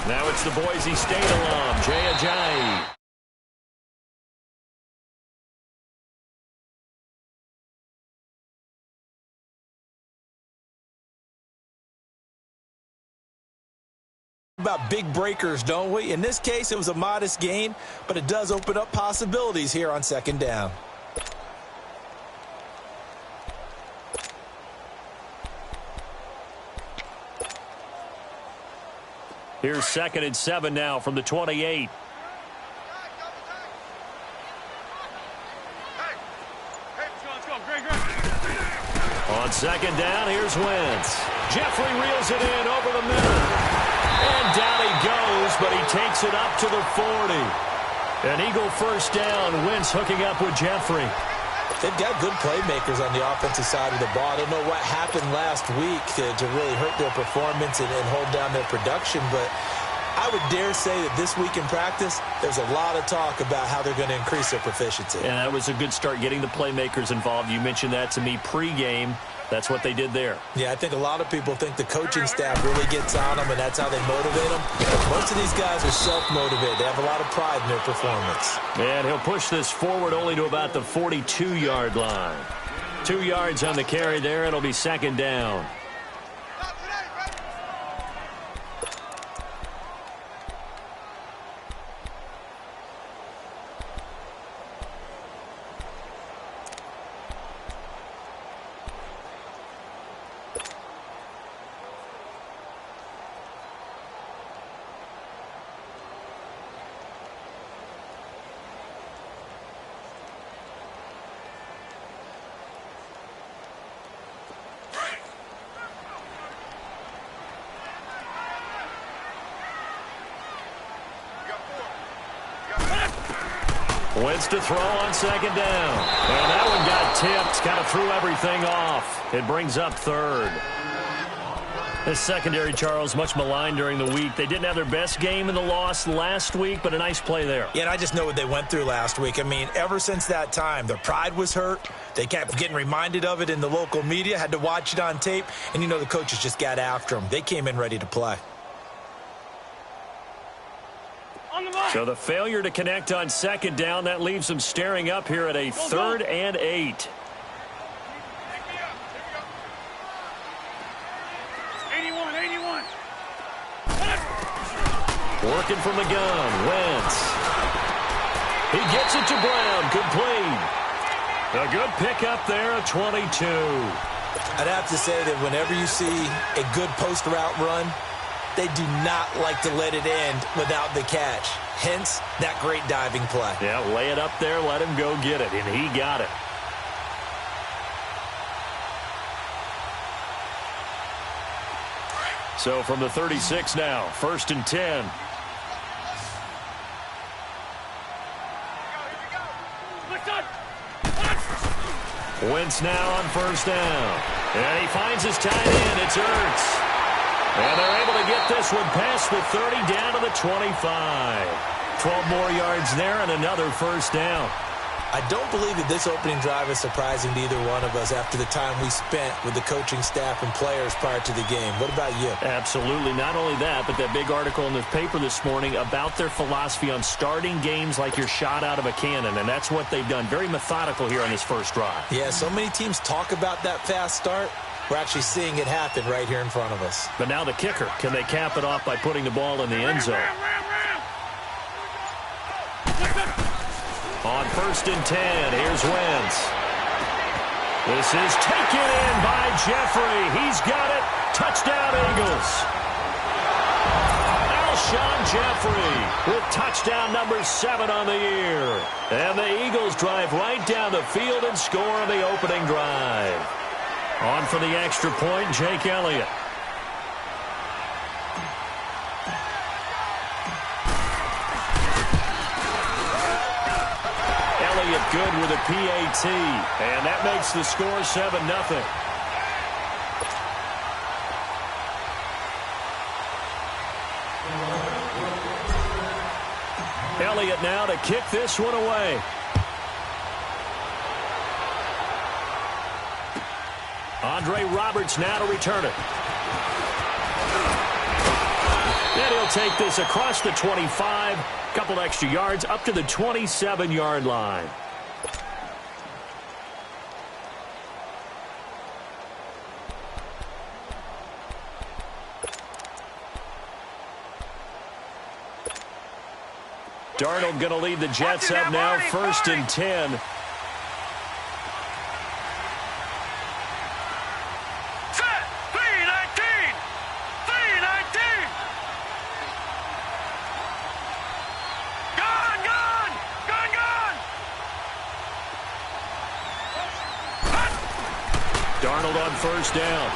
Now it's the Boise State alum, Jay Ajayi. About big breakers, don't we? In this case, it was a modest gain, but it does open up possibilities here on second down. Here's 2nd and 7 now from the 28. On second down, here's Wentz. Jeffrey reels it in over the middle. And down he goes, but he takes it up to the 40. An Eagle first down. Wentz hooking up with Jeffrey. They've got good playmakers on the offensive side of the ball. I don't know what happened last week to really hurt their performance and hold down their production, but I would dare say that this week in practice, there's a lot of talk about how they're going to increase their proficiency. And that was a good start, getting the playmakers involved. You mentioned that to me pregame. That's what they did there. Yeah, I think a lot of people think the coaching staff really gets on them, and that's how they motivate them. But most of these guys are self-motivated. They have a lot of pride in their performance. And he'll push this forward only to about the 42-yard line. 2 yards on the carry there. It'll be second down. Wentz to throw on second down. And that one got tipped. Kind of threw everything off. It brings up third. This secondary, Charles, much maligned during the week. They didn't have their best game in the loss last week, but a nice play there. Yeah, and I just know what they went through last week. I mean, ever since that time, their pride was hurt. They kept getting reminded of it in the local media, had to watch it on tape, and, you know, the coaches just got after them. They came in ready to play. So the failure to connect on second down, that leaves them staring up here at a 3rd and 8. Working from the gun, Wentz. He gets it to Brown, complete. A good pickup there, a 22. I'd have to say that whenever you see a good post route run, they do not like to let it end without the catch. Hence, that great diving play. Yeah, lay it up there, let him go get it, and he got it. So from the 36 now, 1st and 10. Wentz now on 1st down. And he finds his tight end. It's Ertz. And they're able to get this one past the 30 down to the 25. 12 more yards there and another 1st down. I don't believe that this opening drive is surprising to either one of us after the time we spent with the coaching staff and players prior to the game. What about you? Absolutely. Not only that, but that big article in the paper this morning about their philosophy on starting games like you're shot out of a cannon, and that's what they've done. Very methodical here on this first drive. Yeah, so many teams talk about that fast start. We're actually seeing it happen right here in front of us. But now the kicker. Can they cap it off by putting the ball in the end zone? On 1st and 10, here's Wentz. This is taken in by Jeffrey. He's got it. Touchdown, Eagles. Alshon Jeffrey with touchdown number 7 on the year. And the Eagles drive right down the field and score on the opening drive. On for the extra point, Jake Elliott. Elliott good with a PAT, and that makes the score 7-0. Elliott now to kick this one away. Andre Roberts now to return it. And he'll they'll take this across the 25, a couple extra yards up to the 27-yard line. Darnold going to lead the Jets up now, 1st and 10. Set, 319, 319. Gone, gone, gone, gone. Darnold on 1st down.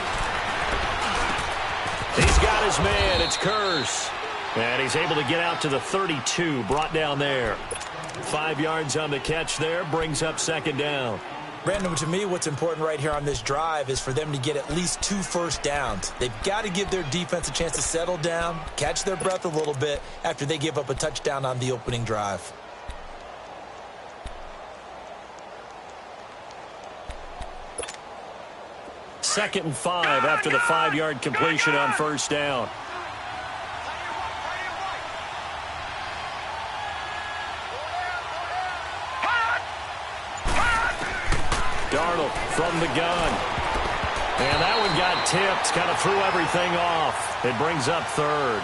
He's got his man. It's Curse. And he's able to get out to the 32, brought down there. 5 yards on the catch there, brings up 2nd down. Brandon, to me, what's important right here on this drive is for them to get at least 2 first downs. They've got to give their defense a chance to settle down, catch their breath a little bit after they give up a touchdown on the opening drive. Second and 5 after the 5-yard completion on 1st down. Darnold from the gun. And that one got tipped, kind of threw everything off. It brings up 3rd.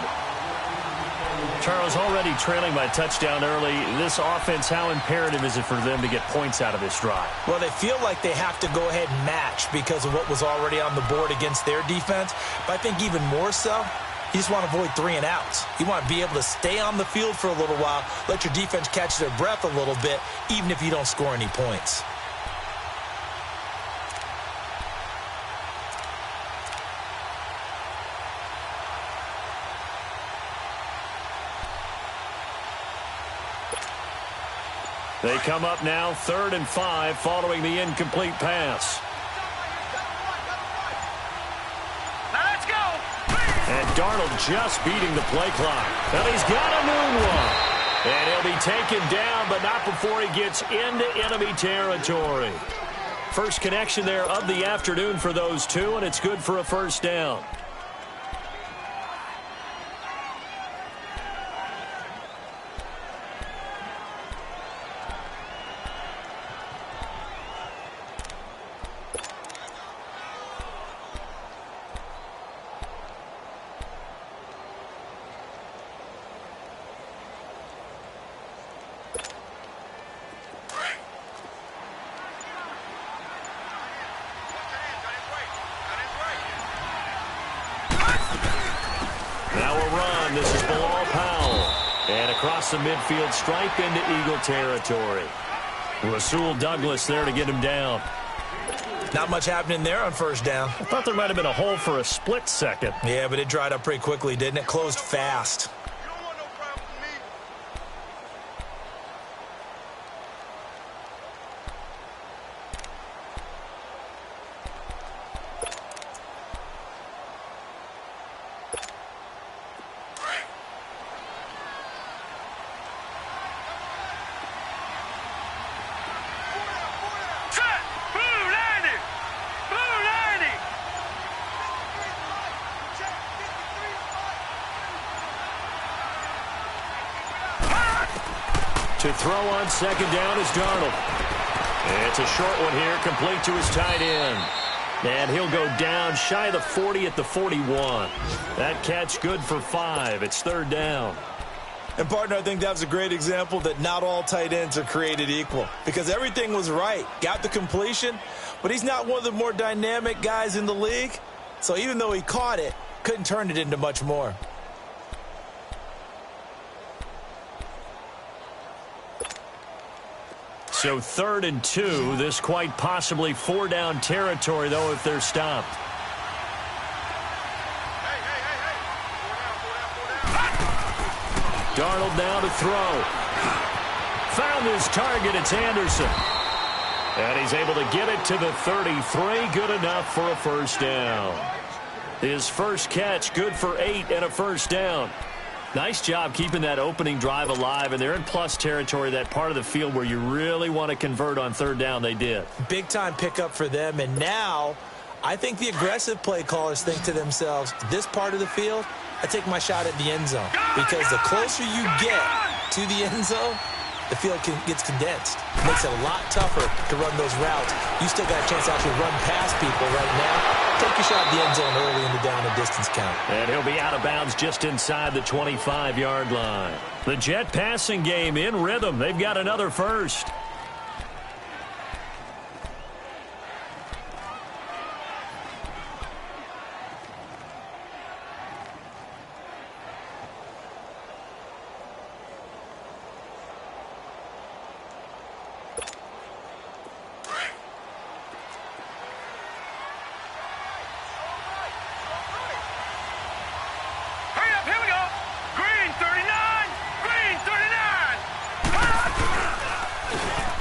Charles, already trailing by touchdown early. This offense, how imperative is it for them to get points out of this drive? Well, they feel like they have to go ahead and match because of what was already on the board against their defense. But I think even more so, you just want to avoid 3 and outs. You want to be able to stay on the field for a little while, let your defense catch their breath a little bit, even if you don't score any points. They come up now 3rd and 5 following the incomplete pass. Now let's go. And Darnold just beating the play clock. And he's got a new one. And he'll be taken down, but not before he gets into enemy territory. First connection there of the afternoon for those two, and it's good for a 1st down. This is Bilal Powell. And across the midfield stripe into Eagle territory. Rasul Douglas there to get him down. Not much happening there on 1st down. I thought there might have been a hole for a split second. Yeah, but it dried up pretty quickly, didn't it? Closed fast. To throw on 2nd down is Darnold. It's a short one here, complete to his tight end. And he'll go down shy of the 40 at the 41. That catch good for 5. It's 3rd down. And, partner, I think that was a great example that not all tight ends are created equal. Because everything was right. Got the completion, but he's not one of the more dynamic guys in the league. So even though he caught it, couldn't turn it into much more. So 3rd and 2. This quite possibly 4-down territory, though, if they're stopped. Darnold now to throw. Found his target. It's Anderson. And he's able to get it to the 33. Good enough for a 1st down. His first catch, good for 8 and a 1st down. Nice job keeping that opening drive alive, and they're in plus territory, that part of the field where you really want to convert on 3rd down. They did. Big-time pickup for them, and now I think the aggressive play callers think to themselves, this part of the field, I take my shot at the end zone because the closer you get to the end zone, the field gets condensed. It makes it a lot tougher to run those routes. You still got a chance to actually run past people right now. Take your shot at the end zone early in the down and distance count. And he'll be out of bounds just inside the 25-yard line. The Jet passing game in rhythm. They've got another first.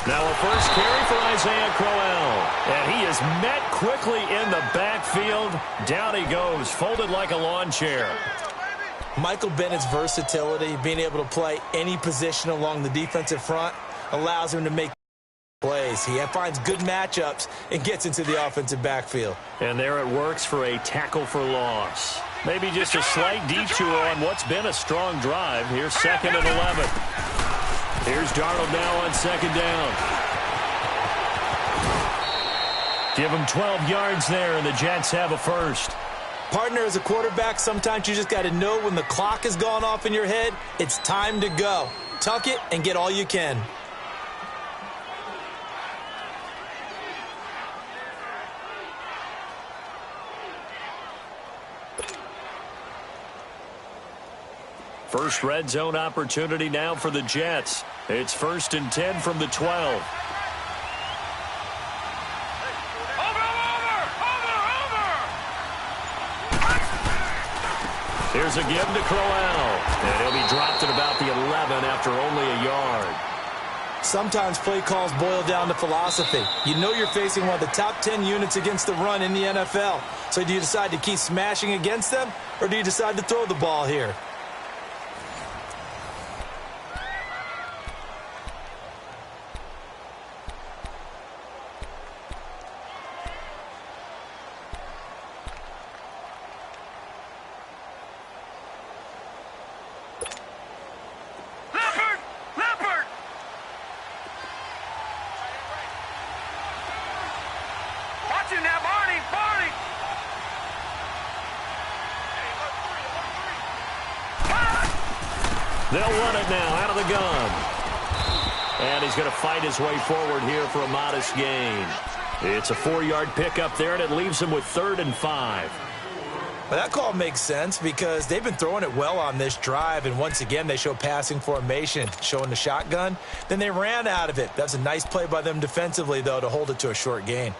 Now a first carry for Isaiah Crowell. And he is met quickly in the backfield. Down he goes, folded like a lawn chair. Michael Bennett's versatility, being able to play any position along the defensive front, allows him to make plays. He finds good matchups and gets into the offensive backfield. And there it works for a tackle for loss. Maybe just a slight detour on what's been a strong drive. Here's 2nd and 11. Here's Darnold now on 2nd down. Give him 12 yards there, and the Jets have a first. Partner, as a quarterback, sometimes you just got to know when the clock has gone off in your head, it's time to go. Tuck it and get all you can. First red zone opportunity now for the Jets. It's 1st and 10 from the 12. Here's a give to Crowell. And he'll be dropped at about the 11 after only a yard. Sometimes play calls boil down to philosophy. You know you're facing one of the top 10 units against the run in the NFL. So do you decide to keep smashing against them, or do you decide to throw the ball here? They'll run it now out of the gun. And he's going to fight his way forward here for a modest gain. It's a 4-yard pickup there, and it leaves him with 3rd and 5. Well, that call makes sense because they've been throwing it well on this drive, and once again they show passing formation, showing the shotgun. Then they ran out of it. That's a nice play by them defensively, though, to hold it to a short gain.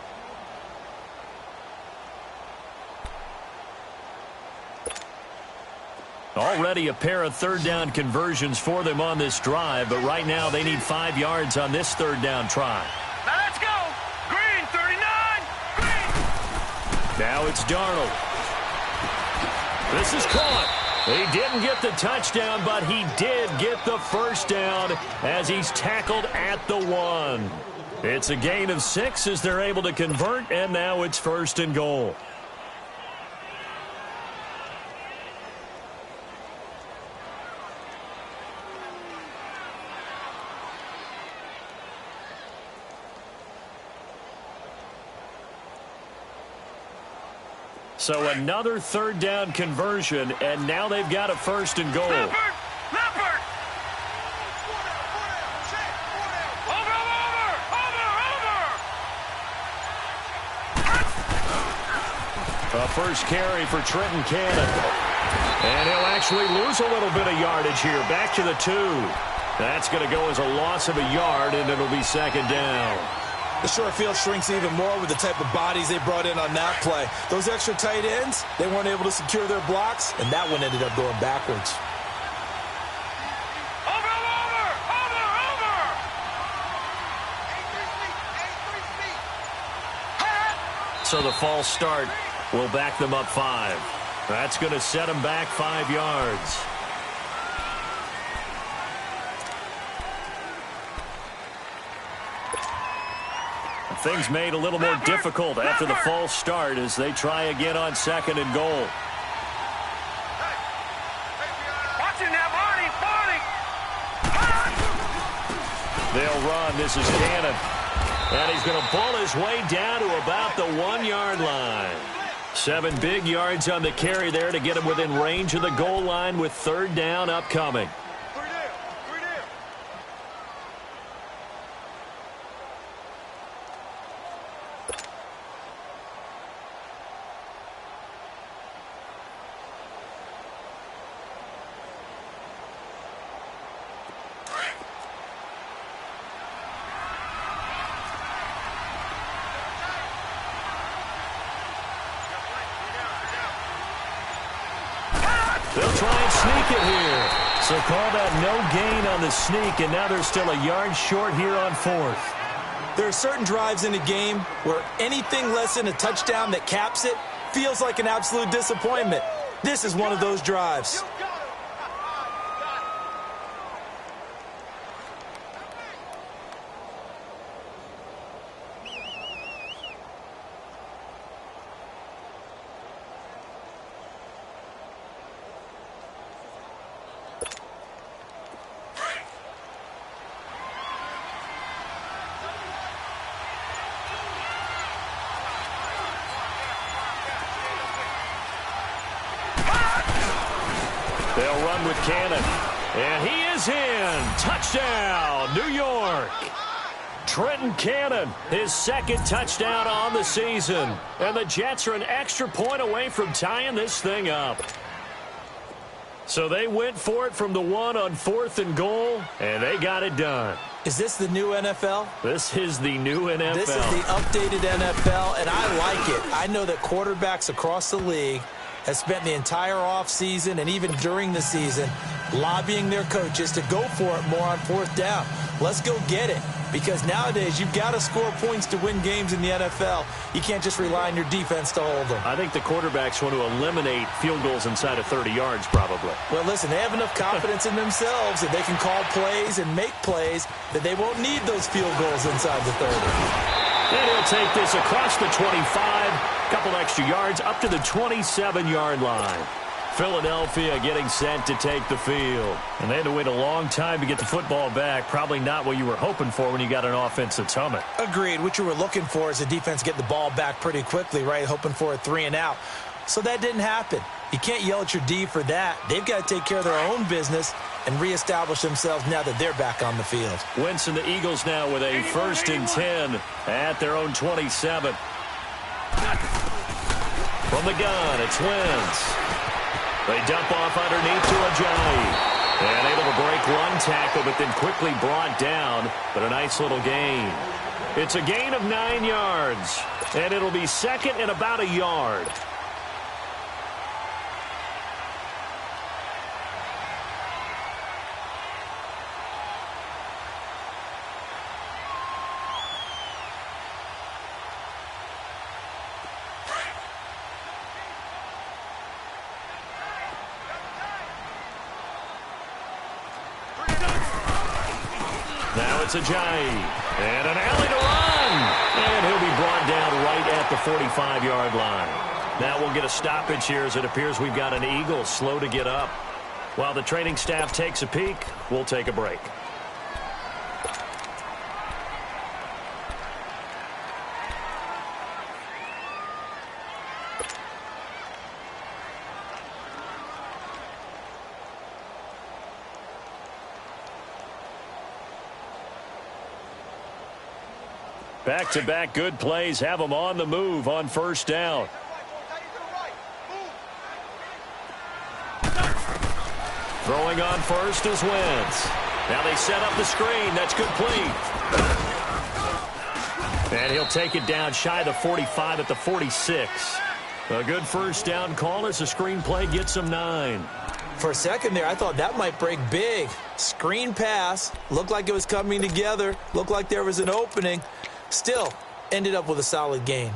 Already a pair of 3rd down conversions for them on this drive, but right now they need 5 yards on this 3rd down try. Now let's go. Green, 39. Green. Now it's Darnold. This is caught. He didn't get the touchdown, but he did get the first down as he's tackled at the 1. It's a gain of 6 as they're able to convert, and now it's 1st and goal. So another 3rd down conversion, and now they've got a 1st and goal. Leopard. A first carry for Trenton Cannon. And he'll actually lose a little bit of yardage here. Back to the 2. That's going to go as a loss of a yard, and it'll be 2nd down. The short field shrinks even more with the type of bodies they brought in on that play. Those extra tight ends, they weren't able to secure their blocks, and that one ended up going backwards. So the false start will back them up 5. That's going to set them back 5 yards. Things made a little more difficult after the false start as they try again on 2nd and goal. They'll run. This is Cannon. And he's going to pull his way down to about the 1-yard line. 7 big yards on the carry there to get him within range of the goal line with 3rd down upcoming. They'll try and sneak it here. So call that no gain on the sneak, and now they're still a yard short here on 4th. There are certain drives in a game where anything less than a touchdown that caps it feels like an absolute disappointment. This is one of those drives. They'll run with Cannon. And he is in. Touchdown, New York. Trenton Cannon, his 2nd touchdown on the season. And the Jets are an extra point away from tying this thing up. So they went for it from the 1 on 4th and goal, and they got it done. Is this the new NFL? This is the new NFL. This is the updated NFL, and I like it. I know that quarterbacks across the league have spent the entire offseason and even during the season lobbying their coaches to go for it more on 4th down. Let's go get it, because nowadays you've got to score points to win games in the NFL. You can't just rely on your defense to hold them. I think the quarterbacks want to eliminate field goals inside of 30 yards probably. Well, listen, they have enough confidence in themselves that they can call plays and make plays that they won't need those field goals inside the 30. And he'll take this across the 25, couple extra yards up to the 27-yard line. Philadelphia getting set to take the field. And they had to wait a long time to get the football back. Probably not what you were hoping for when you got an offense that's humming. Agreed. What you were looking for is the defense get the ball back pretty quickly, right? Hoping for a 3-and-out. So that didn't happen. You can't yell at your D for that. They've got to take care of their own business and reestablish themselves now that they're back on the field. Wentz and the Eagles now with a 1st and 10 at their own 27. From the gun, it's Wentz. They dump off underneath to Ajayi. And able to break one tackle, but then quickly brought down. But a nice little gain. It's a gain of 9 yards. And it'll be 2nd and about a yard. Now it's Ajayi. And an alley to run. And he'll be brought down right at the 45-yard line. Now we'll get a stoppage here as it appears we've got an Eagle slow to get up. While the training staff takes a peek, we'll take a break. Back-to-back good plays have them on the move on 1st down. Throwing on 1st is Wentz. Now they set up the screen. That's complete. And he'll take it down shy of the 45 at the 46. A good 1st down call as the screen play gets him 9. For a second there, I thought that might break big. Screen pass. Looked like it was coming together. Looked like there was an opening. Still, ended up with a solid gain.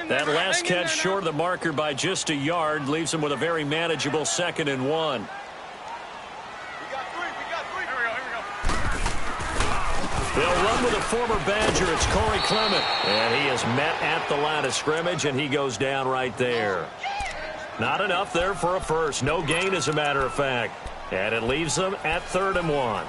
That last catch short of the marker by just a yard leaves him with a very manageable 2nd and 1. We got three. Here we go. They'll run with a former Badger. It's Corey Clement. And he is met at the line of scrimmage, and he goes down right there. Not enough there for a first. No gain, as a matter of fact. And it leaves them at 3rd and 1.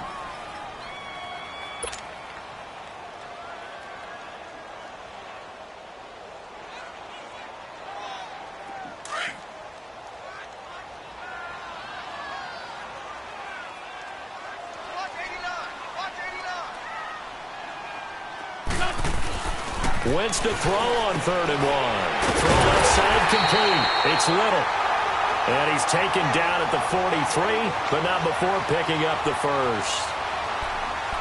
Wentz to throw on 3rd and 1. Throw left side complete. It's Little. And he's taken down at the 43, but not before picking up the first.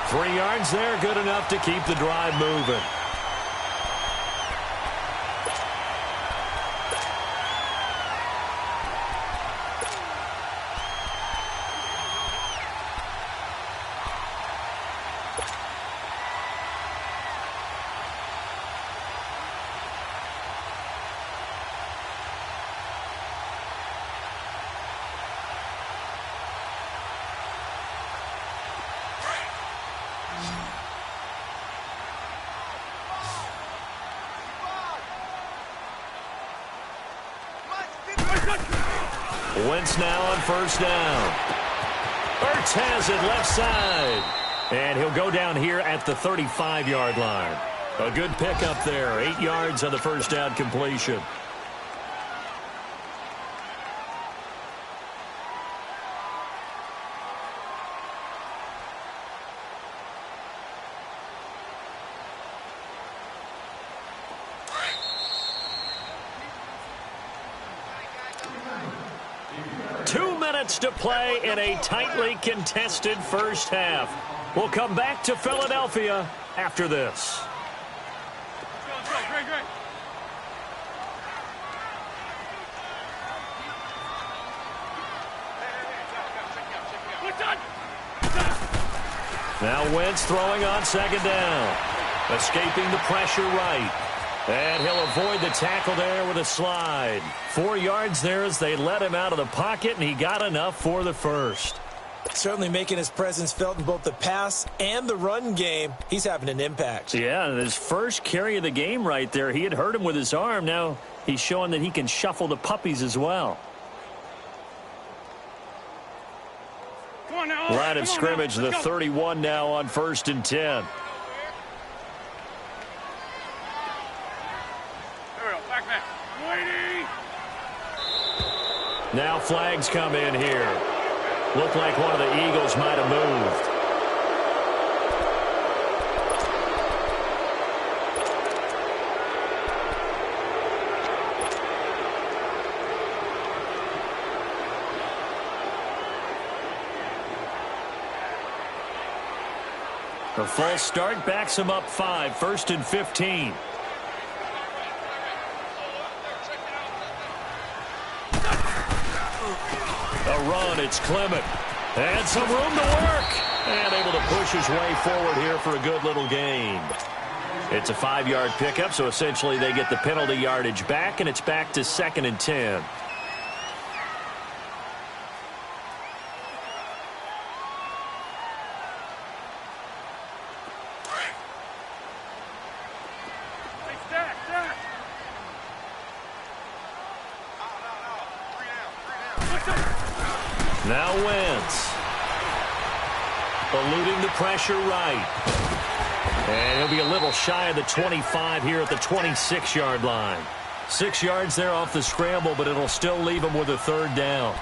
3 yards there, good enough to keep the drive moving. Wentz now on 1st down. Ertz has it left side. And he'll go down here at the 35-yard line. A good pickup there. 8 yards on the 1st down completion. To play in a tightly contested first half. We'll come back to Philadelphia after this. Let's go. Great. Now Wentz throwing on 2nd down. Escaping the pressure right. And he'll avoid the tackle there with a slide. 4 yards there as they let him out of the pocket, and he got enough for the first. Certainly making his presence felt in both the pass and the run game. He's having an impact. Yeah, his first carry of the game right there. He had hurt him with his arm. Now he's showing that he can shuffle the puppies as well. Line of scrimmage, the 31 now on 1st and 10. Now flags come in here. Looked like one of the Eagles might have moved. The false start backs him up 5, 1st and 15. A run, it's Clement. And some room to work. And able to push his way forward here for a good little gain. It's a 5-yard pickup, so essentially they get the penalty yardage back, and it's back to 2nd and 10. Now Wentz. Eluding the pressure right. And he'll be a little shy of the 25 here at the 26-yard line. 6 yards there off the scramble, but it'll still leave him with a 3rd down.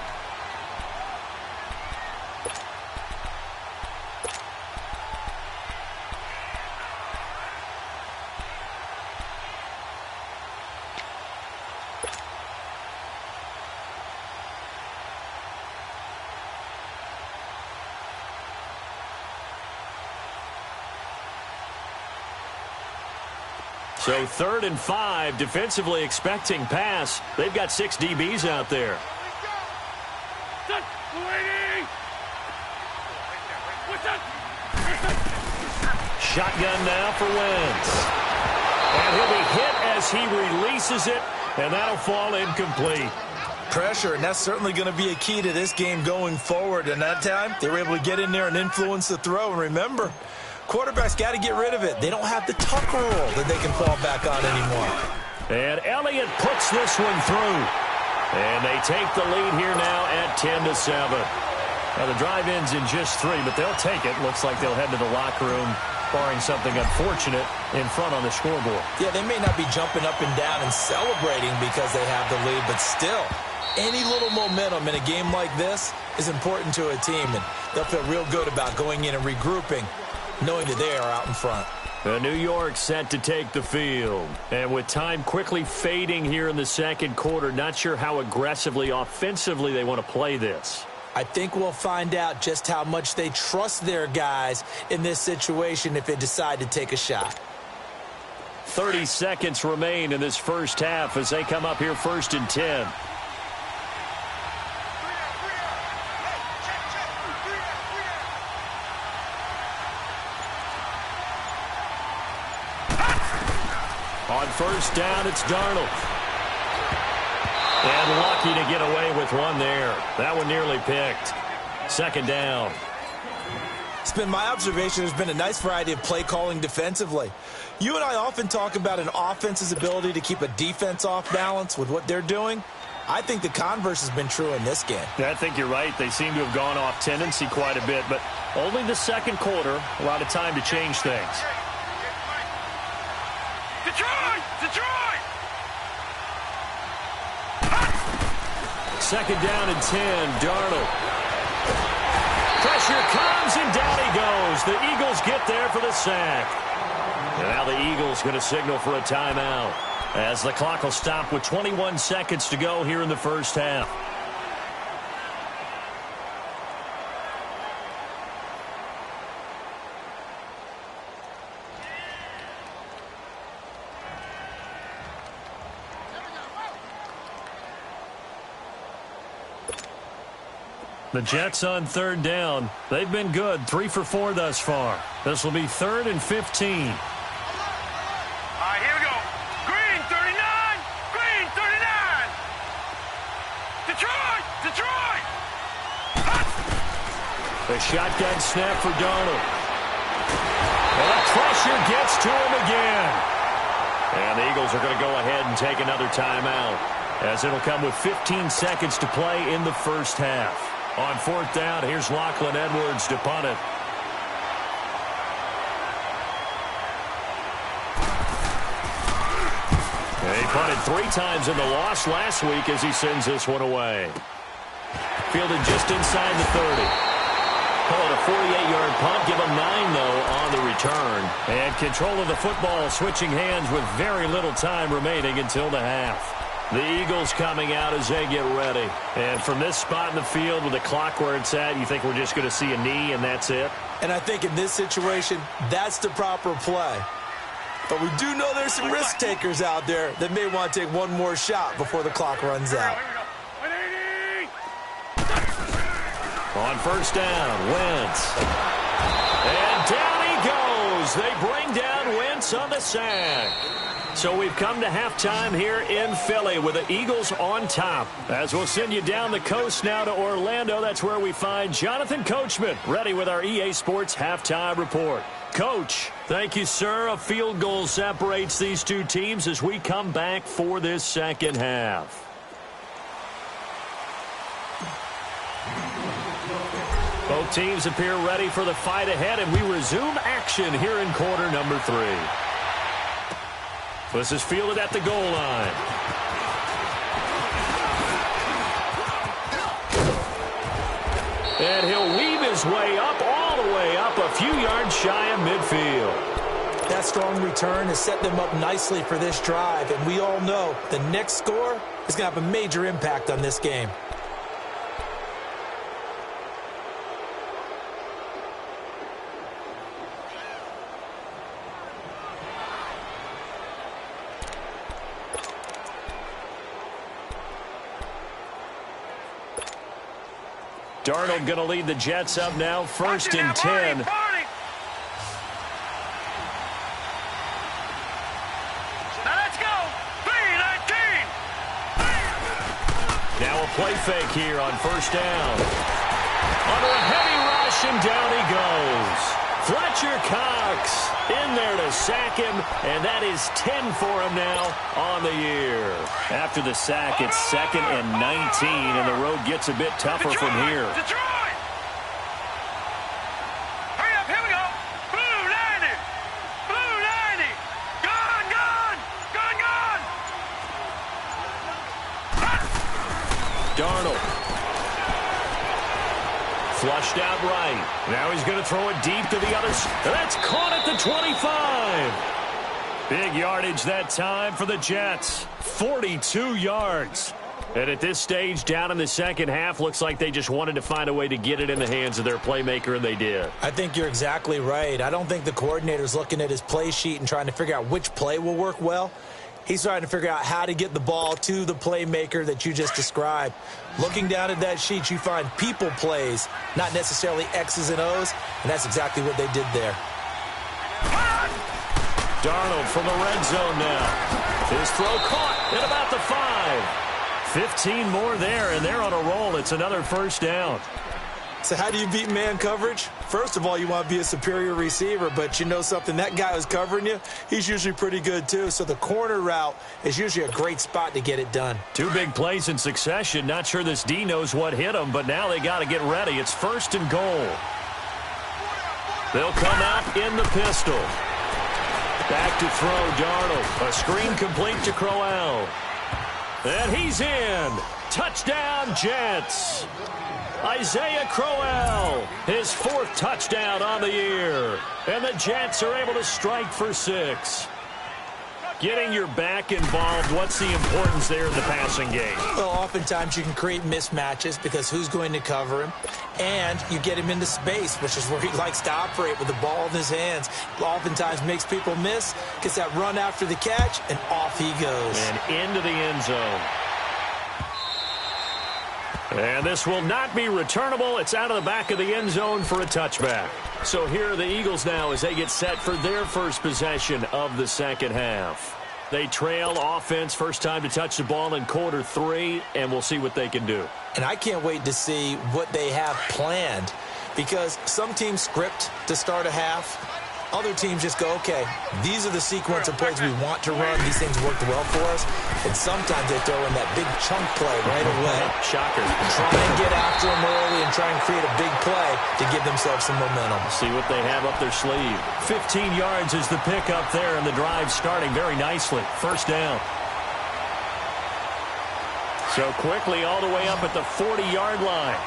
So 3rd and 5, defensively expecting pass. They've got 6 DBs out there. Shotgun now for Wentz. And he'll be hit as he releases it, and that'll fall incomplete. Pressure, and that's certainly going to be a key to this game going forward. And that time, they were able to get in there and influence the throw. And remember, quarterbacks got to get rid of it. They don't have the tuck rule that they can fall back on anymore. And Elliott puts this one through. And they take the lead here now at 10-7. Now, the drive ends in just 3, but they'll take it. Looks like they'll head to the locker room, barring something unfortunate in front on the scoreboard. Yeah, they may not be jumping up and down and celebrating because they have the lead, but still, any little momentum in a game like this is important to a team, and they'll feel real good about going in and regrouping, knowing that they are out in front. New York set to take the field. And with time quickly fading here in the second quarter, not sure how aggressively, offensively they want to play this. I think we'll find out just how much they trust their guys in this situation if they decide to take a shot. 30 seconds remain in this first half as they come up here 1st and 10. On first down, it's Darnold. And lucky to get away with one there. That one nearly picked. Second down. It's been my observation there's been a nice variety of play calling defensively. You and I often talk about an offense's ability to keep a defense off balance with what they're doing. I think the converse has been true in this game. I think you're right. They seem to have gone off tendency quite a bit, but only the second quarter, a lot of time to change things. Detroit! Detroit! Second down and 10, Darnold. Pressure comes, and down he goes. The Eagles get there for the sack. And now the Eagles going to signal for a timeout as the clock will stop with 21 seconds to go here in the first half. The Jets on third down. They've been good, 3 for 4 thus far. This will be 3rd and 15. All right, here we go. Green, 39. Green, 39. Detroit! Detroit! The shotgun snap for Darnold. And the pressure gets to him again. And the Eagles are going to go ahead and take another timeout, as it'll come with 15 seconds to play in the first half. On 4th down, here's Lachlan Edwards to punt it. He punted 3 times in the loss last week as he sends this one away. Fielded just inside the 30. Call it a 48-yard punt. Give him 9, though, on the return. And control of the football switching hands with very little time remaining until the half. The Eagles coming out as they get ready. And from this spot in the field with the clock where it's at, you think we're just going to see a knee and that's it? And I think in this situation, that's the proper play. But we do know there's some risk takers out there that may want to take one more shot before the clock runs out. On first down, Wentz. And down he goes. They bring down Wentz on the sack. So we've come to halftime here in Philly with the Eagles on top. As we'll send you down the coast now to Orlando, that's where we find Jonathan Coachman, ready with our EA Sports Halftime Report. Coach, thank you, sir. A field goal separates these two teams as we come back for this second half. Both teams appear ready for the fight ahead, and we resume action here in quarter number 3. This is fielded at the goal line. And he'll weave his way up, all the way up, a few yards shy of midfield. That strong return has set them up nicely for this drive, and we all know the next score is going to have a major impact on this game. Darnold going to lead the Jets up now, 1st and 10. Now a play fake here on first down. Under a heavy rush, and down he goes. Fletcher Cox in there to sack him, and that is 10 for him now on the year. After the sack, it's 2nd and 19, and the road gets a bit tougher from here. Darnold. Flushed out right. Now he's going to throw it deep to the other side. That's caught at the 25. Big yardage that time for the Jets. 42 yards. And at this stage, down in the second half, looks like they just wanted to find a way to get it in the hands of their playmaker, and they did. I think you're exactly right. I don't think the coordinator's looking at his play sheet and trying to figure out which play will work well. He's trying to figure out how to get the ball to the playmaker that you just described. Looking down at that sheet, you find people plays, not necessarily X's and O's, and that's exactly what they did there. Darnold from the red zone now. His throw caught at about the 5. 15 more there, and they're on a roll. It's another first down. So how do you beat man coverage? First of all, you want to be a superior receiver, but you know something, that guy who's covering you, he's usually pretty good too. So the corner route is usually a great spot to get it done. 2 big plays in succession. Not sure this D knows what hit him, but now they got to get ready. It's 1st and goal. They'll come out in the pistol. Back to throw, Darnold. A screen complete to Crowell. And he's in. Touchdown, Jets. Isaiah Crowell, his 4th touchdown on the year. And the Jets are able to strike for 6. Getting your back involved, what's the importance there in the passing game? Well, oftentimes you can create mismatches because who's going to cover him? And you get him into space, which is where he likes to operate with the ball in his hands. Oftentimes makes people miss, gets that run after the catch, and off he goes. And into the end zone. And this will not be returnable. It's out of the back of the end zone for a touchback. So here are the Eagles now as they get set for their first possession of the second half. They trail offense, first time to touch the ball in quarter 3, and we'll see what they can do. And I can't wait to see what they have planned, because some teams script to start a half. Other teams just go, okay, these are the sequence of plays we want to run. These things worked well for us. And sometimes they throw in that big chunk play right away. Shocker. Try and get after them early and try and create a big play to give themselves some momentum. See what they have up their sleeve. 15 yards is the pickup there, and the drive starting very nicely. First down. So quickly all the way up at the 40-yard line.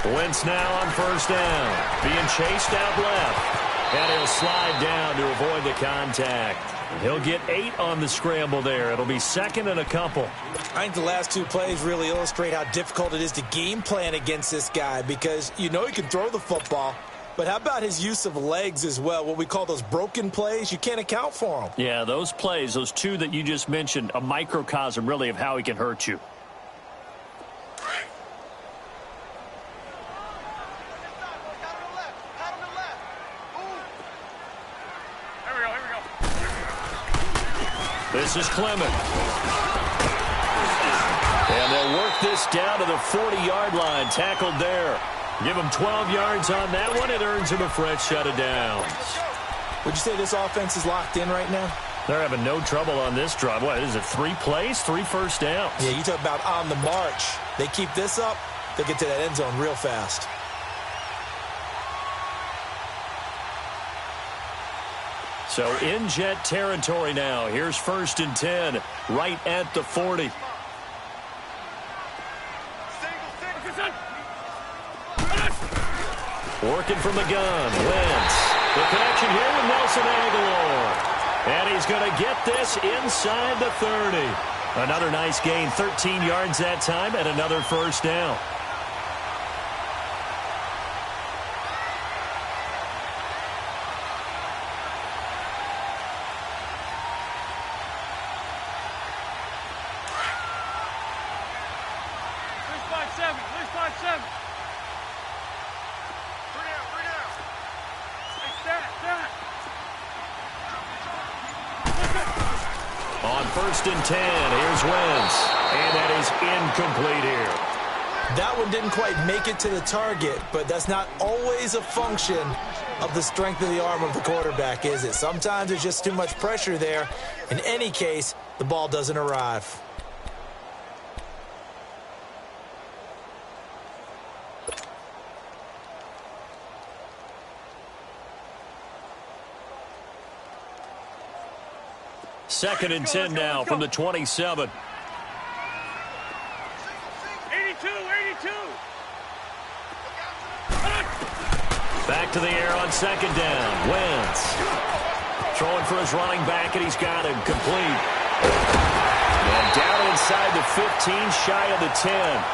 Wentz now on first down. Being chased out left. And he'll slide down to avoid the contact. He'll get 8 on the scramble there. It'll be 2nd and a couple. I think the last 2 plays really illustrate how difficult it is to game plan against this guy, because you know he can throw the football. But how about his use of legs as well? What we call those broken plays, you can't account for them. Yeah, those plays, those 2 that you just mentioned, a microcosm really of how he can hurt you. This is Clement. And they'll work this down to the 40-yard line. Tackled there. Give him 12 yards on that one. It earns him a fresh set of downs. Would you say this offense is locked in right now? They're having no trouble on this drive. What is it, 3 plays, 3 first downs? Yeah, you talk about on the march. They keep this up, they'll get to that end zone real fast. So in Jet territory now. Here's 1st and 10, right at the 40. Working from the gun. Wentz. The connection here with Nelson Aguilar. And he's going to get this inside the 30. Another nice gain, 13 yards that time, and another first down. On 1st and 10, here's Wentz. And that is incomplete here. That one didn't quite make it to the target, but that's not always a function of the strength of the arm of the quarterback, is it? Sometimes there's just too much pressure there. In any case, the ball doesn't arrive. 2nd and 10 now from the 27. 82, 82. Back to the air on 2nd down. Wentz throwing for his running back, and he's got him complete. And down inside the 15, shy of the 10.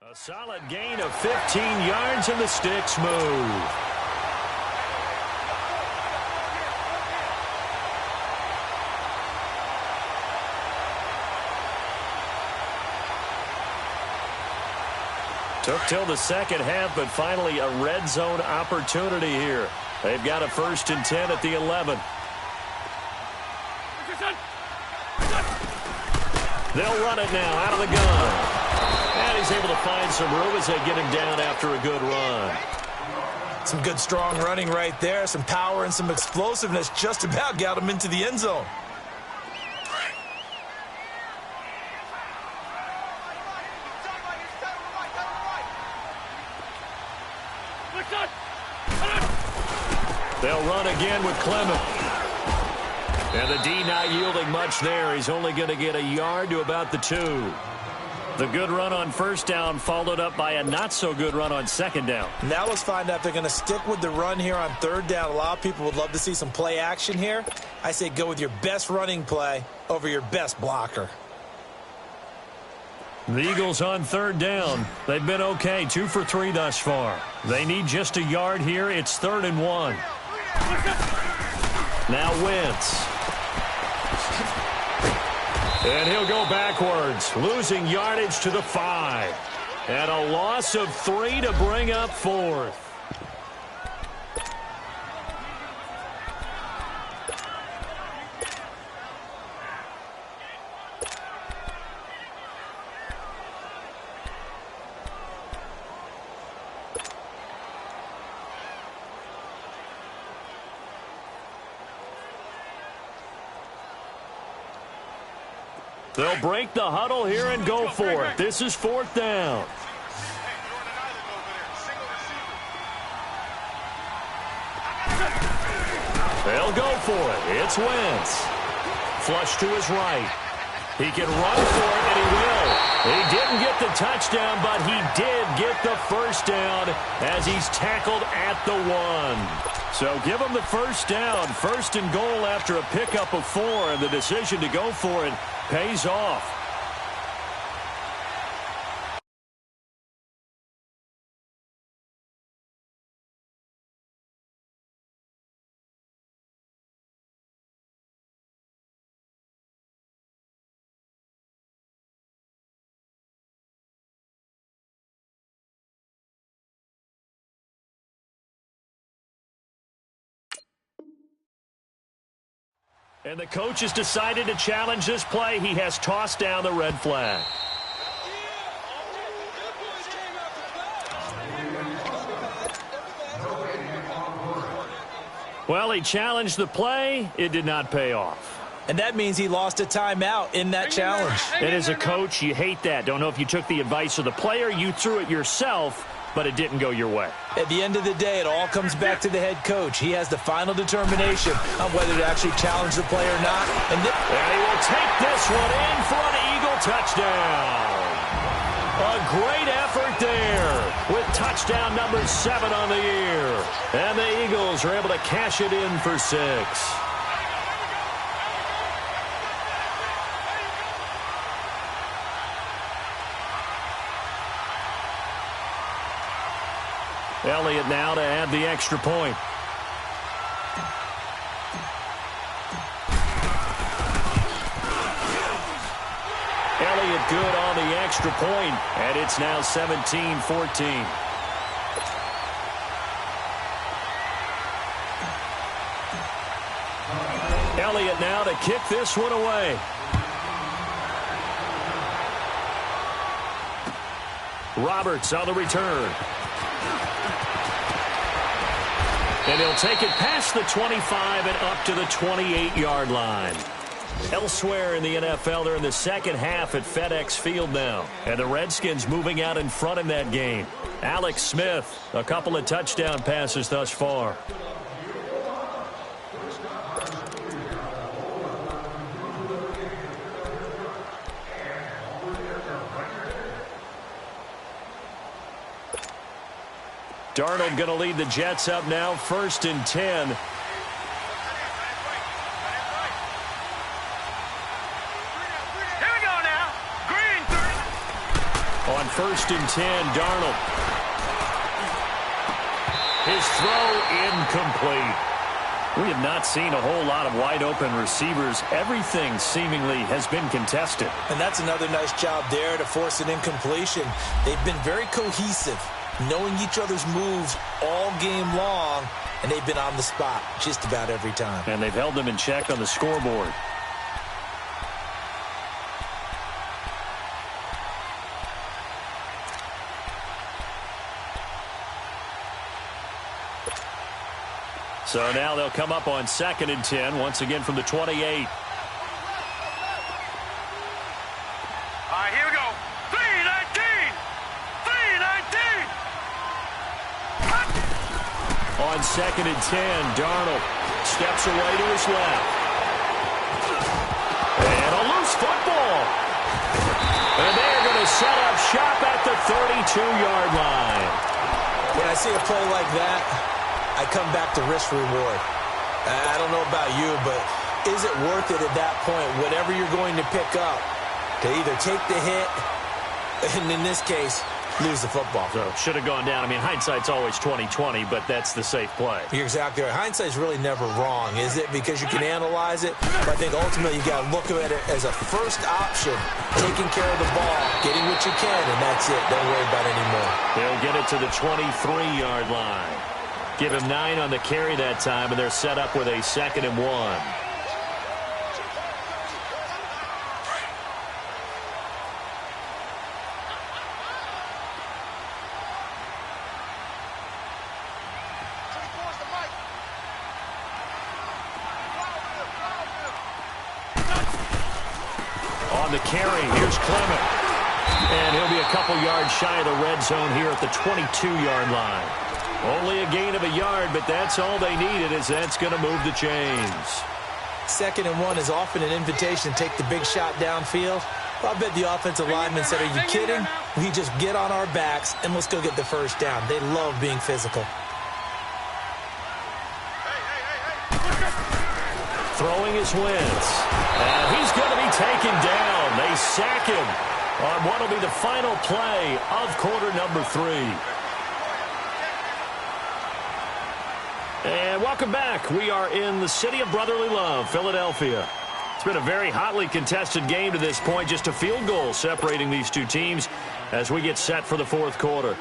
A solid gain of 15 yards, and the sticks move. Took till the second half, but finally a red zone opportunity here. They've got a 1st and 10 at the 11. They'll run it now out of the gun. And he's able to find some room as they get him down after a good run. Some good, strong running right there. Some power and some explosiveness just about got him into the end zone. They'll run again with Clement. And the D not yielding much there. He's only going to get a yard to about the 2. The good run on 1st down followed up by a not-so-good run on 2nd down. Now let's find out if they're going to stick with the run here on 3rd down. A lot of people would love to see some play action here. I say go with your best running play over your best blocker. The Eagles on 3rd down. They've been okay, 2 for 3 thus far. They need just a yard here. It's 3rd and 1. Now Wentz. And he'll go backwards, losing yardage to the 5. And a loss of 3 to bring up 4th. They'll break the huddle here and go for it. This is 4th down. They'll go for it. It's Wentz. Flush to his right. He can run for it, and he will. He didn't get the touchdown, but he did get the 1st down as he's tackled at the 1. So give him the 1st down. 1st and goal after a pickup of 4, and the decision to go for it pays off. And the coach has decided to challenge this play. He has tossed down the red flag. Well, he challenged the play. It did not pay off. And that means he lost a timeout in that challenge. And as a coach, you hate that. Don't know if you took the advice of the player, you threw it yourself, but it didn't go your way. At the end of the day, it all comes back to the head coach. He has the final determination on whether to actually challenge the play or not. And he will take this one in for an Eagle touchdown. A great effort there with touchdown number 7 on the year. And the Eagles are able to cash it in for 6. Elliott now to add the extra point. Elliott good on the extra point, and it's now 17-14. Elliott now to kick this one away. Roberts on the return. And he'll take it past the 25 and up to the 28-yard line. Elsewhere in the NFL, they're in the second half at FedEx Field now. And the Redskins moving out in front in that game. Alex Smith, a couple of touchdown passes thus far. Darnold going to lead the Jets up now, 1st and 10. Here we go now. Green 30. On 1st and 10, Darnold. His throw incomplete. We have not seen a whole lot of wide open receivers. Everything seemingly has been contested. And that's another nice job there to force an incompletion. They've been very cohesive, knowing each other's moves all game long, and they've been on the spot just about every time. And they've held them in check on the scoreboard. So now they'll come up on 2nd and 10, once again from the 28. All right, here we go. 3-19. 3-19. On 2nd and 10, Darnold steps away to his left. And a loose football. And they're going to set up shop at the 32-yard line. When I see a play like that, I come back to risk reward. I don't know about you, but is it worth it at that point, whatever you're going to pick up, to either take the hit, and in this case, lose the football? So should have gone down. I mean, hindsight's always 20/20, but that's the safe play. You're exactly right. Hindsight's really never wrong, is it? Because you can analyze it, but I think ultimately you got to look at it as a first option, taking care of the ball, getting what you can, and that's it. Don't worry about it anymore. They'll get it to the 23-yard line. Give him 9 on the carry that time, and they're set up with a 2nd and 1. On the carry, here's Clement. And he'll be a couple yards shy of the red zone here at the 22-yard line. Only a gain of a yard, but that's all they needed, as that's going to move the chains. 2nd and 1 is often an invitation to take the big shot downfield. Well, I bet the offensive lineman said, are you kidding? We just get on our backs and let's go get the first down. They love being physical. Throwing his Wentz. And he's going to be taken down. They sack him on what will be the final play of quarter number 3. And welcome back. We are in the city of brotherly love, Philadelphia. It's been a very hotly contested game to this point. Just a field goal separating these two teams as we get set for the 4th quarter.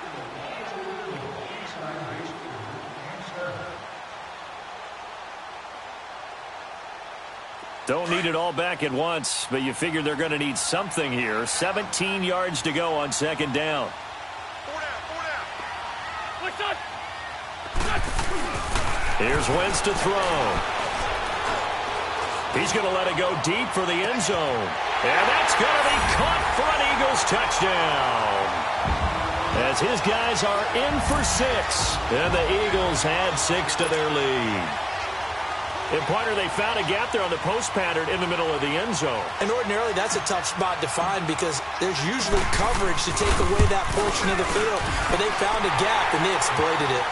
Don't need it all back at once, but you figure they're going to need something here. 17 yards to go on 2nd down. 4 down. Here's Wentz to throw. He's going to let it go deep for the end zone. And that's going to be caught for an Eagles touchdown. as his guys are in for 6. And the Eagles add 6 to their lead. And, partner, they found a gap there on the post pattern in the middle of the end zone. And ordinarily, that's a tough spot to find because there's usually coverage to take away that portion of the field. But they found a gap, and they exploited it.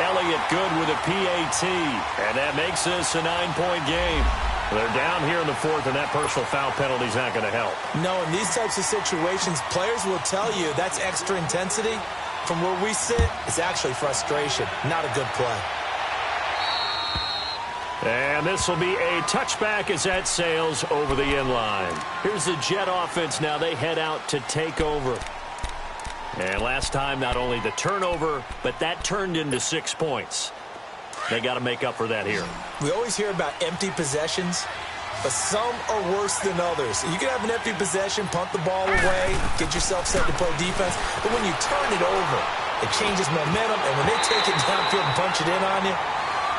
Elliott good with a PAT, and that makes this a 9-point game. They're down here in the 4th, and that personal foul penalty is not going to help. No, in these types of situations, players will tell you that's extra intensity. From where we sit, it's actually frustration, not a good play. And this will be a touchback as that sails over the end line. Here's the Jet offense now. They head out to take over. And last time, not only the turnover, but that turned into 6 points. They got to make up for that here. We always hear about empty possessions, but some are worse than others. You can have an empty possession, punt the ball away, get yourself set to play defense, but when you turn it over, it changes momentum, and when they take it downfield and punch it in on you,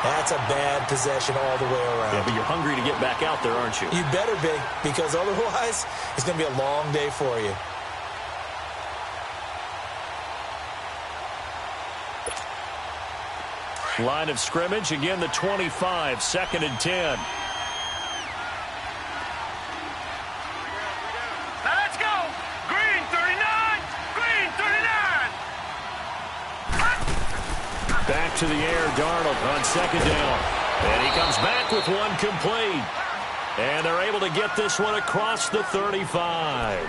that's a bad possession all the way around. Yeah, but you're hungry to get back out there, aren't you? You better be, because otherwise, it's going to be a long day for you. Line of scrimmage, again the 25, 2nd and 10. Let's go! Green 39! Green 39! Back to the air, Darnold on 2nd down. And he comes back with one complete. And they're able to get this one across the 35.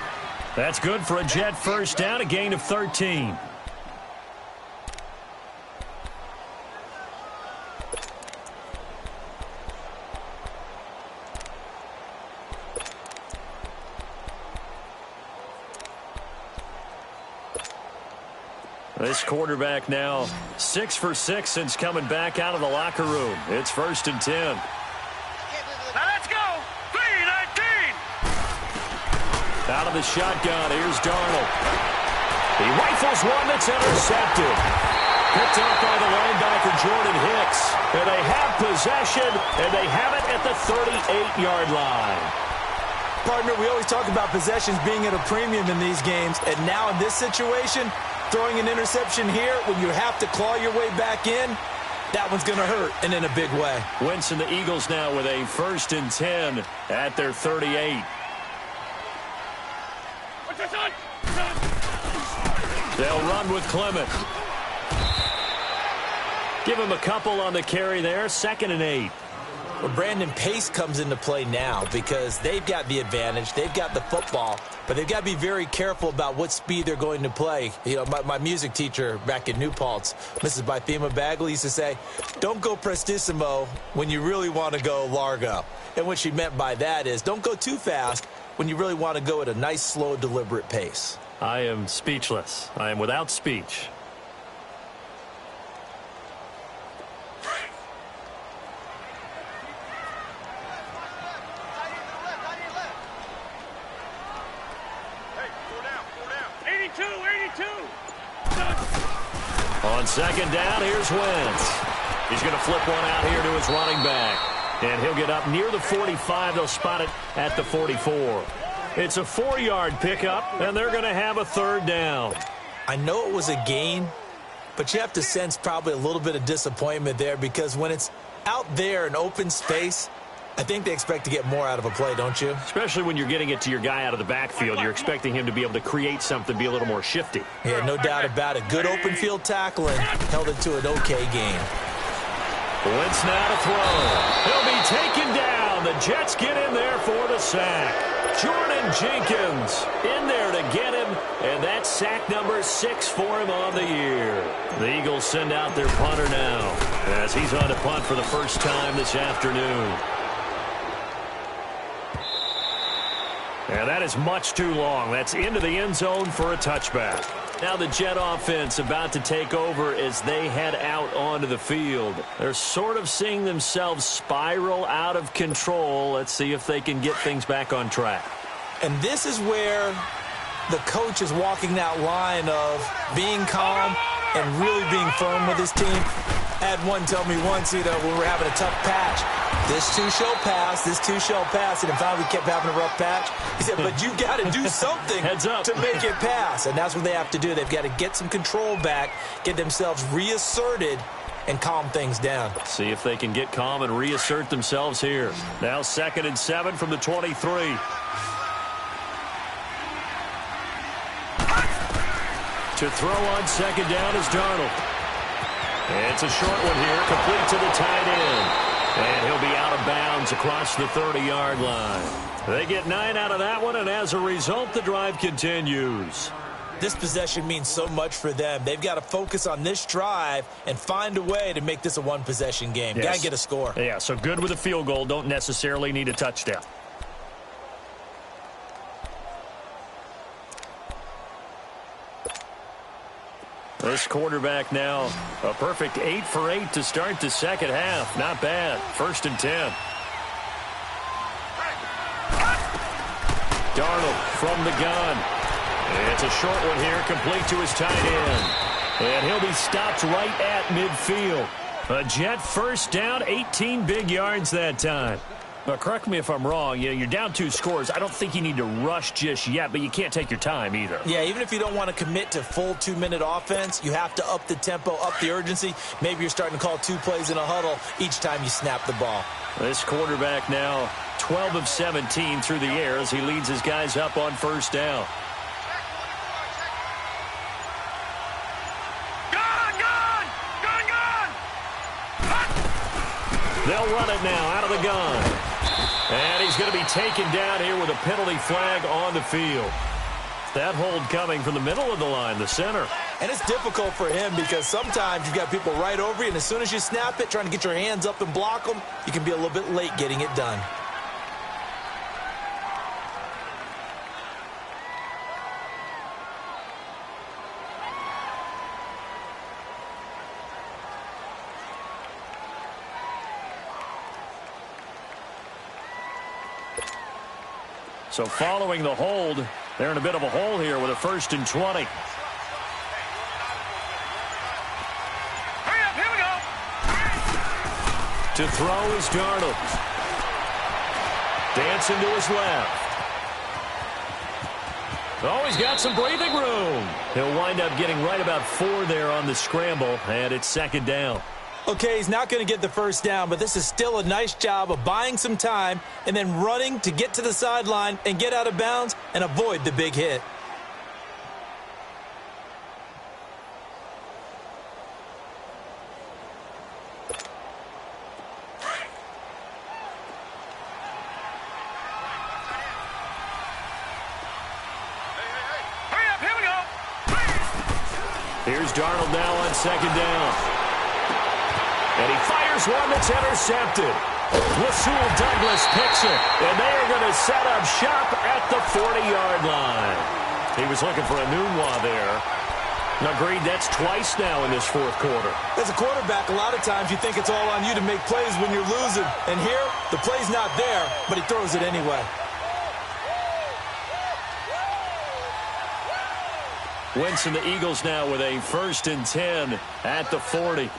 That's good for a Jet first down, a gain of 13. This quarterback now 6 for 6 since coming back out of the locker room. It's 1st and 10. Now let's go! Green 19! Out of the shotgun, here's Darnold. He rifles one that's intercepted. Picked up by the linebacker, Jordan Hicks. And they have possession, and they have it at the 38-yard line. Partner, we always talk about possessions being at a premium in these games, and now in this situation, throwing an interception here when you have to claw your way back in, that one's going to hurt, and in a big way. Wentz and the Eagles now with a 1st and 10 at their 38. They'll run with Clement. Give him a couple on the carry there, 2nd and 8. Well, Brandon, pace comes into play now because they've got the advantage. They've got the football, but they've got to be very careful about what speed they're going to play. You know, my music teacher back in New Paltz, Mrs. Bythema Bagley, used to say, don't go prestissimo when you really want to go largo. And what she meant by that is don't go too fast when you really want to go at a nice, slow, deliberate pace. I am speechless. I am without speech. On 2nd down, here's Wentz. He's going to flip one out here to his running back. And he'll get up near the 45. They'll spot it at the 44. It's a 4-yard pickup, and they're going to have a 3rd down. I know it was a gain, but you have to sense probably a little bit of disappointment there because when it's out there in open space, I think they expect to get more out of a play, don't you? Especially when you're getting it to your guy out of the backfield. You're expecting him to be able to create something, be a little more shifty. Yeah, no doubt about it. Good open field tackling held it to an okay game. Wentz now to throw. He'll be taken down. The Jets get in there for the sack. Jordan Jenkins in there to get him, and that's sack number 6 for him on the year. The Eagles send out their punter now as he's on to punt for the first time this afternoon. And that is much too long. That's into the end zone for a touchback. Now the Jet offense about to take over as they head out onto the field. They're sort of seeing themselves spiral out of control. Let's see if they can get things back on track. And this is where the coach is walking that line of being calm and really being firm with his team. I had one tell me once, when we're having a tough patch, This too shall pass. This too shall pass. And finally kept having a rough patch. He said, but you got to do something Heads up. to make it pass. And that's what they have to do. They've got to get some control back, get themselves reasserted, and calm things down. See if they can get calm and reassert themselves here. Now 2nd and 7 from the 23. To throw on 2nd down is Darnold. It's a short one here, complete to the tight end. And he'll be out of bounds across the 30-yard line. They get 9 out of that one, and as a result, the drive continues. This possession means so much for them. They've got to focus on this drive and find a way to make this a one-possession game. Yes. Got to get a score. Yeah, so good with a field goal. Don't necessarily need a touchdown. This quarterback now, a perfect 8 for 8 to start the second half. Not bad. 1st and 10. Darnold from the gun. It's a short one here, complete to his tight end. And he'll be stopped right at midfield. A Jet first down, 18 big yards that time. Now, correct me if I'm wrong. You're down 2 scores. I don't think you need to rush just yet, but you can't take your time either. Yeah, even if you don't want to commit to full 2-minute offense, you have to up the tempo, up the urgency. Maybe you're starting to call 2 plays in a huddle each time you snap the ball. This quarterback now 12 of 17 through the air as he leads his guys up on 1st down. They'll run it now out of the gun. And he's going to be taken down here with a penalty flag on the field. That hold coming from the middle of the line, the center. And it's difficult for him because sometimes you've got people right over you, and as soon as you snap it, trying to get your hands up and block them, you can be a little bit late getting it done. So following the hold, they're in a bit of a hole here with a 1st and 20. Hurry up, here we go. To throw is Darnold. Dancing to his left. Oh, he's got some breathing room. He'll wind up getting right about 4 there on the scramble, and it's 2nd down. Okay, he's not going to get the 1st down, but this is still a nice job of buying some time and then running to get to the sideline and get out of bounds and avoid the big hit. Hurry up, here we go. Here's Darnold now on 2nd down. And he fires one that's intercepted. Rasul Douglas picks it, and they are going to set up shop at the 40-yard line. He was looking for a Nunwa there. Agreed, that's twice now in this 4th quarter. As a quarterback, a lot of times you think it's all on you to make plays when you're losing. And here, the play's not there, but he throws it anyway. Wentz and the Eagles now with a 1st and 10 at the 40.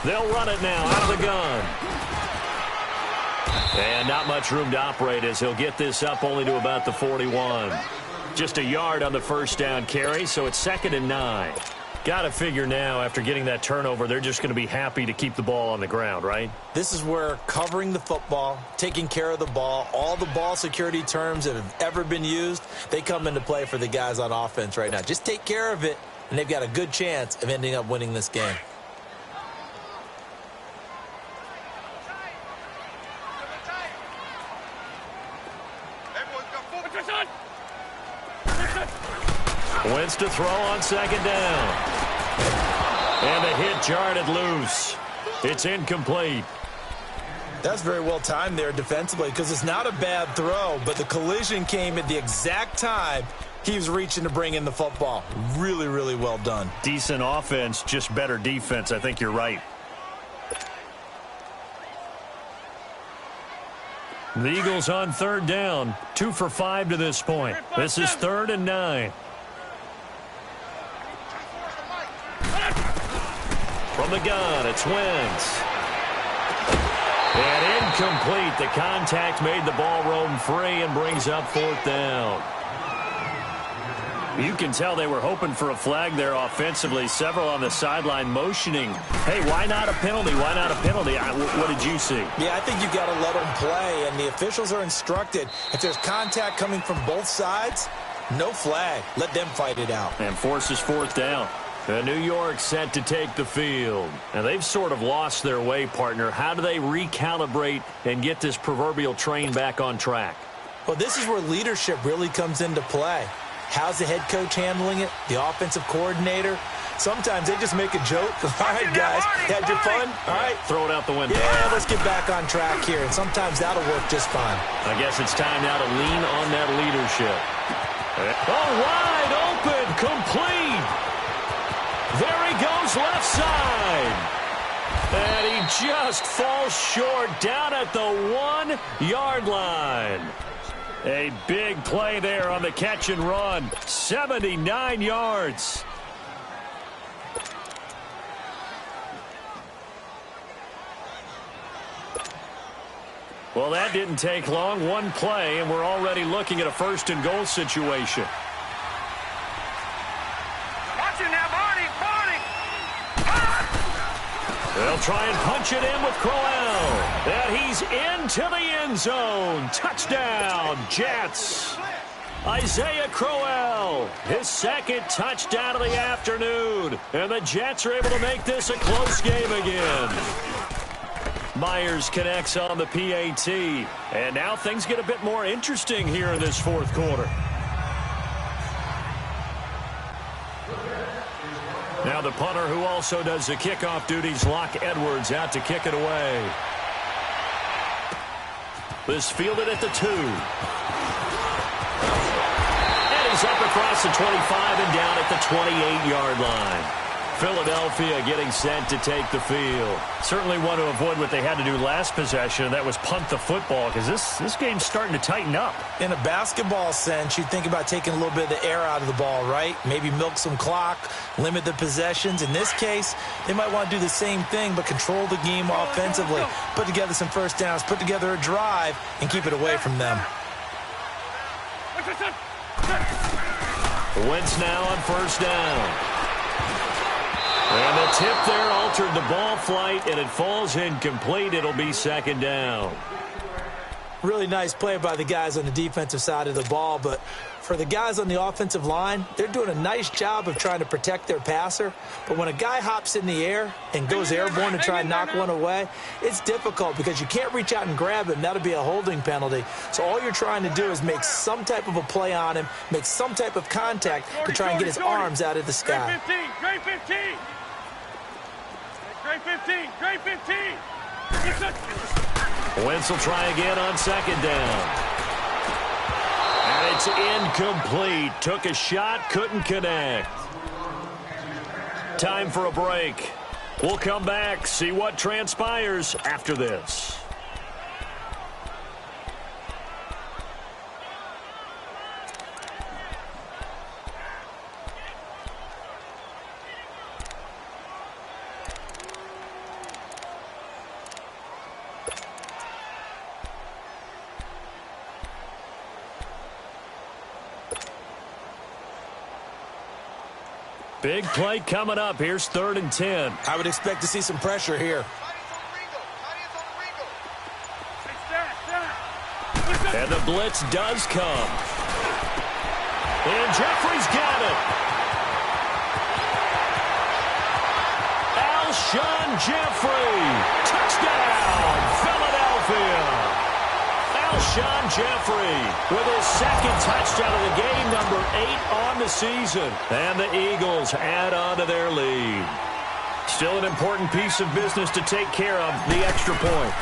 They'll run it now out of the gun. And not much room to operate as he'll get this up only to about the 41. Just a yard on the 1st down carry, so it's 2nd and 9. Got to figure now, after getting that turnover, they're just going to be happy to keep the ball on the ground, right? This is where covering the football, taking care of the ball, all the ball security terms that have ever been used, they come into play for the guys on offense right now. Just take care of it, and they've got a good chance of ending up winning this game. Wentz to throw on 2nd down. And the hit jarred it loose. It's incomplete. That's very well timed there defensively because it's not a bad throw, but the collision came at the exact time he was reaching to bring in the football. Really, really well done. Decent offense, just better defense. I think you're right. The Eagles on 3rd down. 2 for 5 to this point. This is 3rd and 9. From the gun, it's Wentz. And incomplete. The contact made the ball roam free and brings up 4th down. You can tell they were hoping for a flag there offensively. Several on the sideline motioning. Hey, why not a penalty? Why not a penalty? What did you see? Yeah, I think you've got to let them play, and the officials are instructed. If there's contact coming from both sides, no flag. Let them fight it out. And forces 4th down. New York set to take the field. And they've sort of lost their way, partner. How do they recalibrate and get this proverbial train back on track? Well, this is where leadership really comes into play. How's the head coach handling it? The offensive coordinator? Sometimes they just make a joke. All right, guys, had your fun? All right. Throw it out the window. Yeah, let's get back on track here. And sometimes that'll work just fine. I guess it's time now to lean on that leadership. Oh, wide open, complete. There he goes, left side. And he just falls short down at the 1-yard line. A big play there on the catch and run. 79 yards. Well, that didn't take long. One play, and we're already looking at a 1st and goal situation. Watch it now, Barney. They'll try and punch it in with Crowell. And he's into the end zone. Touchdown, Jets. Isaiah Crowell, his 2nd touchdown of the afternoon. And the Jets are able to make this a close game again. Myers connects on the PAT. And now things get a bit more interesting here in this 4th quarter. Now the punter, who also does the kickoff duties, Locke Edwards, out to kick it away. This fielded at the 2. And he's up across the 25 and down at the 28-yard line. Philadelphia getting set to take the field. Certainly want to avoid what they had to do last possession, and that was punt the football, because this game's starting to tighten up. In a basketball sense, you think about taking a little bit of the air out of the ball, right? Maybe milk some clock, limit the possessions. In this case, they might want to do the same thing, but control the game offensively. Put together some first downs, put together a drive, and keep it away from them. Wentz now on 1st down. And the tip there altered the ball flight, and it falls incomplete. It'll be 2nd down. Really nice play by the guys on the defensive side of the ball, but for the guys on the offensive line, they're doing a nice job of trying to protect their passer. But when a guy hops in the air and goes airborne to try and knock one away, it's difficult because you can't reach out and grab him. That'll be a holding penalty. So all you're trying to do is make some type of a play on him, make some type of contact to try and get his arms out of the sky. Great 15. Great 15. Wentz will try again on 2nd down. And it's incomplete. Took a shot, couldn't connect. Time for a break. We'll come back, see what transpires after this. Big play coming up. Here's 3rd and 10. I would expect to see some pressure here. And the blitz does come. And Jeffrey's got it. Alshon Jeffrey. Touchdown, Philadelphia. Alshon Jeffrey with his 2nd touchdown of the game, number 8 on the season. And the Eagles add on to their lead. Still an important piece of business to take care of, the extra point.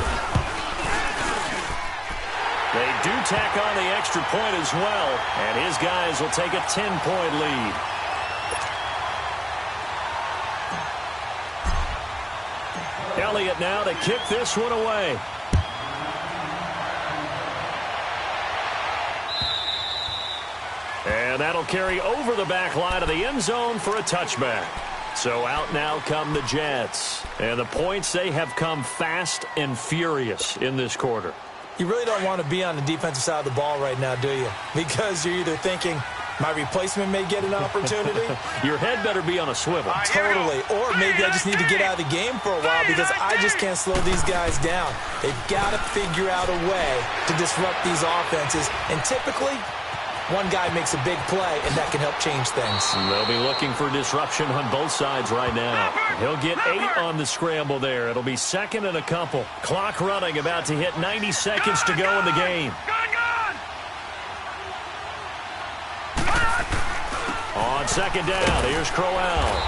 They do tack on the extra point as well, and his guys will take a 10-point lead. Elliott now to kick this one away. And that'll carry over the back line of the end zone for a touchback. So out now come the Jets. And the points, they have come fast and furious in this quarter. You really don't want to be on the defensive side of the ball right now, do you? Because you're either thinking, my replacement may get an opportunity. Your head better be on a swivel. Totally. Or maybe I just need to get out of the game for a while because I just can't slow these guys down. They've got to figure out a way to disrupt these offenses. And typically, one guy makes a big play, and that can help change things. They'll be looking for disruption on both sides right now. He'll get 8 on the scramble there. It'll be second and a couple. Clock running, about to hit 90 seconds to go in the game. On second down, here's Crowell.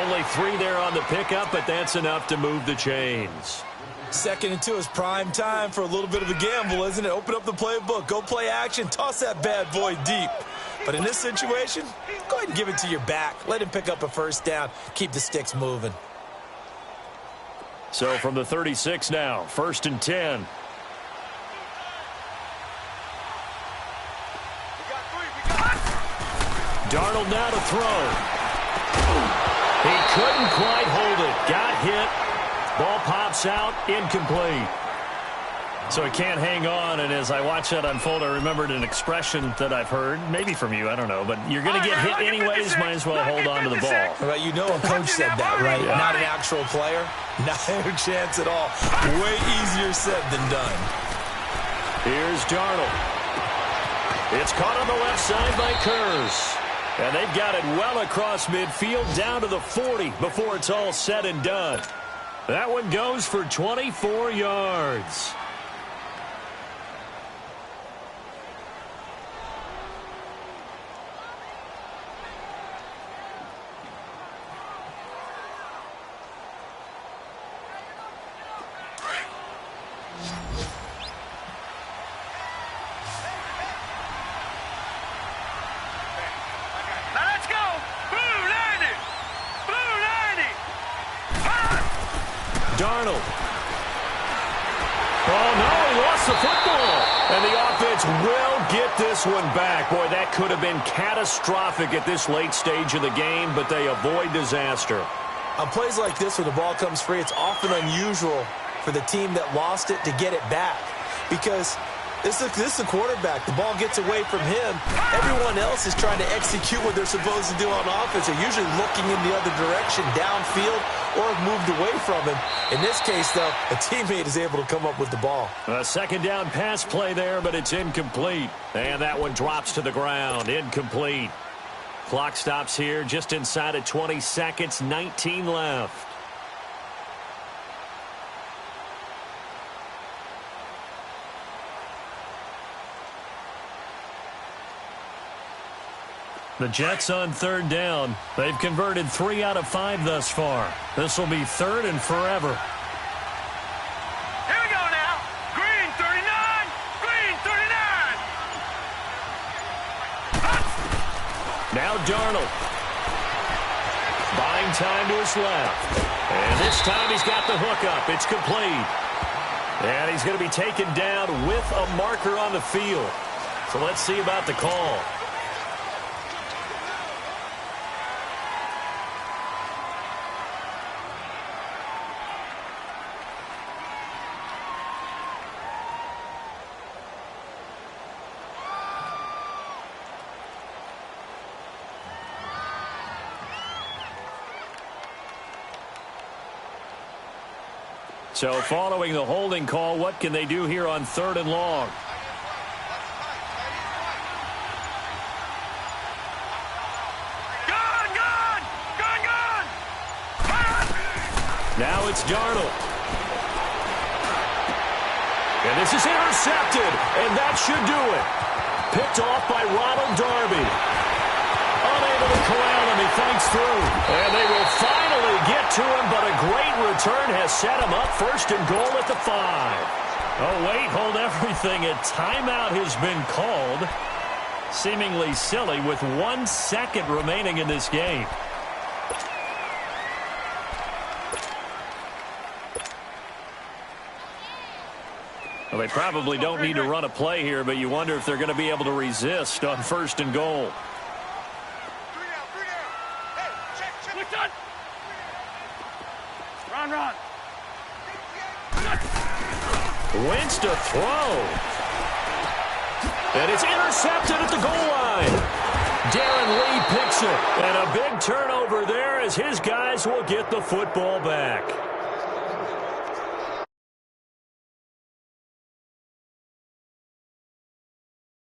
Only 3 there on the pickup, but that's enough to move the chains. 2nd and 2 is prime time for a little bit of a gamble, isn't it? Open up the playbook, go play action, toss that bad boy deep. But in this situation, go ahead and give it to your back. Let him pick up a first down. Keep the sticks moving. So from the 36 now, 1st and 10. Darnold now to throw. He couldn't quite hold it. Got hit. Ball pops out. Incomplete. So he can't hang on. And as I watch that unfold, I remembered an expression that I've heard, maybe from you, I don't know. But you're going to get hit anyways. Might as well hold on to the ball. Well, you know a coach said that, right? Yeah. Not an actual player. Not a chance at all. Way easier said than done. Here's Darnold. It's caught on the left side by Kurz. And they've got it well across midfield down to the 40 before it's all said and done. That one goes for 24 yards. Darnold. Oh, no, he lost the football. And the offense will get this one back. Boy, that could have been catastrophic at this late stage of the game, but they avoid disaster. On plays like this where the ball comes free, it's often unusual for the team that lost it to get it back. Because this is a quarterback. The ball gets away from him. Everyone else is trying to execute what they're supposed to do on offense. They're usually looking in the other direction, downfield, or have moved away from him. In this case, though, a teammate is able to come up with the ball. A second down pass play there, but it's incomplete. And that one drops to the ground. Incomplete. Clock stops here just inside of 20 seconds, 19 left. The Jets on 3rd down. They've converted 3 out of 5 thus far. This will be 3rd and forever. Here we go now. Green 39. Green 39. Now Darnold. Buying time to his left. And this time he's got the hook up. It's complete. And he's going to be taken down with a marker on the field. So let's see about the call. So following the holding call, what can they do here on 3rd and long? Now it's Darnold. And this is intercepted, and that should do it. Picked off by Ronald Darby. Unable to corral him, he fights through. And they will finally get to him, but a great return has set him up 1st and goal at the 5. Oh, wait, hold everything. A timeout has been called. Seemingly silly with 1 second remaining in this game. Well, they probably don't need to run a play here, but you wonder if they're going to be able to resist on 1st and goal. run. Wentz to throw. And it's intercepted at the goal line. Darren Lee picks it. And a big turnover there as his guys will get the football back.